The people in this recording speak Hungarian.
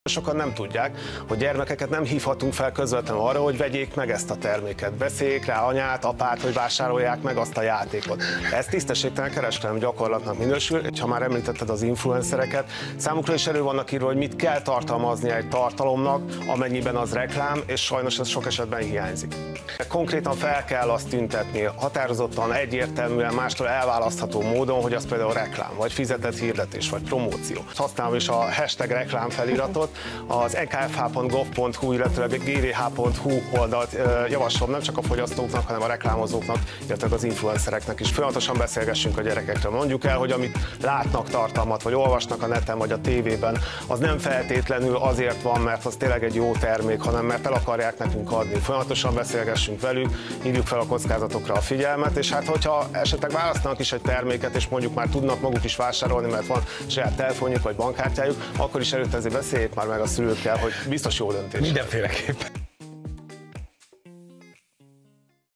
Sokan nem tudják, hogy gyermekeket nem hívhatunk fel közvetlenül arra, hogy vegyék meg ezt a terméket. Beszéljék rá anyát, apát, hogy vásárolják meg azt a játékot. Ez tisztességtelen kereskedelmi gyakorlatnak minősül. Ha már említetted az influencereket, számukra is elő vannak írva, hogy mit kell tartalmazni egy tartalomnak, amennyiben az reklám, és sajnos ez sok esetben hiányzik. Konkrétan fel kell azt tüntetni, határozottan, egyértelműen, mástól elválasztható módon, hogy az például reklám, vagy fizetett hirdetés, vagy promóció. Használom is a hashtag reklám feliratot, az nkfh.gov.hu, illetve a gvh.hu oldalt javaslom nem csak a fogyasztóknak, hanem a reklámozóknak, illetve az influencereknek is. Folyamatosan beszélgessünk a gyerekekről. Mondjuk el, hogy amit látnak tartalmat, vagy olvasnak a neten, vagy a tévében, az nem feltétlenül azért van, mert az tényleg egy jó termék, hanem mert el akarják nekünk adni. Folyamatosan beszélgessünk velük, hívjuk fel a kockázatokra a figyelmet, és hát hogyha esetleg választanak is egy terméket, és mondjuk már tudnak maguk is vásárolni, mert van saját telefonjuk vagy bankkártyájuk, akkor is előtte beszéljék már meg a szülőkkel, hogy biztos jó döntés. Mindenféleképpen.